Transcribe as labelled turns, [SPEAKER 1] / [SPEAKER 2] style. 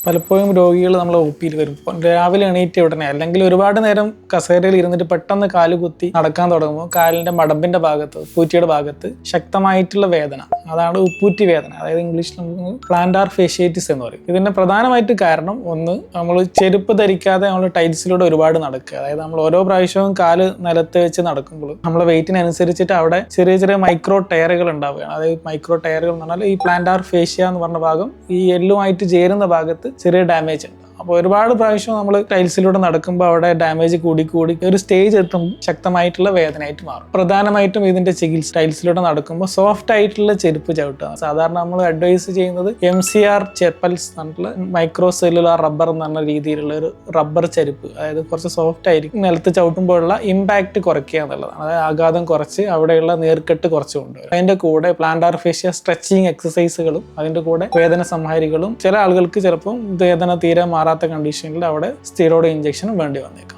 [SPEAKER 1] പലപ്പോഴും രോഗികൾ നമ്മൾ ഒ പിയിൽ വരും. രാവിലെ എണീറ്റ ഉടനെ അല്ലെങ്കിൽ ഒരുപാട് നേരം കസേരയിൽ ഇരുന്നിട്ട് പെട്ടെന്ന് കാല് കുത്തി നടക്കാൻ തുടങ്ങുമ്പോൾ കാലിന്റെ മടമ്പിന്റെ ഭാഗത്ത്, ഉപ്പൂറ്റിയുടെ ഭാഗത്ത് ശക്തമായിട്ടുള്ള വേദന, അതാണ് ഉപ്പൂറ്റി വേദന. അതായത് ഇംഗ്ലീഷിൽ നമുക്ക് പ്ലാന്റാർ ഫേഷ്യേറ്റിസ് എന്ന് പറയും. ഇതിന്റെ പ്രധാനമായിട്ട് കാരണം ഒന്ന്, നമ്മൾ ചെരുപ്പ് ധരിക്കാതെ നമ്മൾ ടൈൽസിലൂടെ ഒരുപാട് നടക്കുക. അതായത് നമ്മൾ ഓരോ പ്രാവശ്യവും കാല് നിലത്ത് വെച്ച് നടക്കുമ്പോൾ നമ്മളെ വെയിറ്റിനനുസരിച്ചിട്ട് അവിടെ ചെറിയ ചെറിയ മൈക്രോ ടയറുകൾ ഉണ്ടാവുകയാണ്. അതായത് മൈക്രോ ടയറുകൾ എന്ന് പറഞ്ഞാൽ ഈ പ്ലാന്റാർ ഫേഷ്യ എന്ന് പറഞ്ഞ ഭാഗം ഈ എല്ലുമായിട്ട് ചേരുന്ന ഭാഗത്ത് ചെറിയ ഡാമേജ് ഉണ്ട്. അപ്പോൾ ഒരുപാട് പ്രാവശ്യം നമ്മൾ ടൈൽസിലൂടെ നടക്കുമ്പോൾ അവിടെ ഡാമേജ് കൂടി ഒരു സ്റ്റേജ് എത്തുമ്പോൾ ശക്തമായിട്ടുള്ള വേദനയായിട്ട് മാറും. പ്രധാനമായിട്ടും ഇതിന്റെ ചികിത്സ ടൈൽസിലൂടെ നടക്കുമ്പോൾ സോഫ്റ്റ് ആയിട്ടുള്ള ചെരുപ്പ് ചവിട്ടുക. സാധാരണ നമ്മൾ അഡ്വൈസ് ചെയ്യുന്നത് MCR ചെപ്പൽസ് എന്നുള്ള മൈക്രോ സെല്ലുലാർ റബ്ബർ എന്ന് പറഞ്ഞ രീതിയിലുള്ള ഒരു റബ്ബർ ചെരുപ്പ്, അതായത് കുറച്ച് സോഫ്റ്റ് ആയിരിക്കും, നിലത്ത് ചവിട്ടുമ്പോഴുള്ള ഇമ്പാക്ട് കുറയ്ക്കുക എന്നുള്ളതാണ്. അതായത് ആഘാതം കുറച്ച് അവിടെയുള്ള നീർക്കെട്ട് കുറച്ച് കൊണ്ടുവരും. അതിന്റെ കൂടെ പ്ലാന്റാർ ഫേഷ്യ സ്ട്രെച്ചിങ് എക്സസൈസുകളും അതിന്റെ കൂടെ വേദന സംഹാരികളും, ചില ആളുകൾക്ക് ചിലപ്പം വേദന തീരെ മാറാത്ത കണ്ടീഷനിൽ അവിടെ സ്റ്റിറോയിഡ് ഇഞ്ചക്ഷൻ വേണ്ടി വന്നേക്കാം.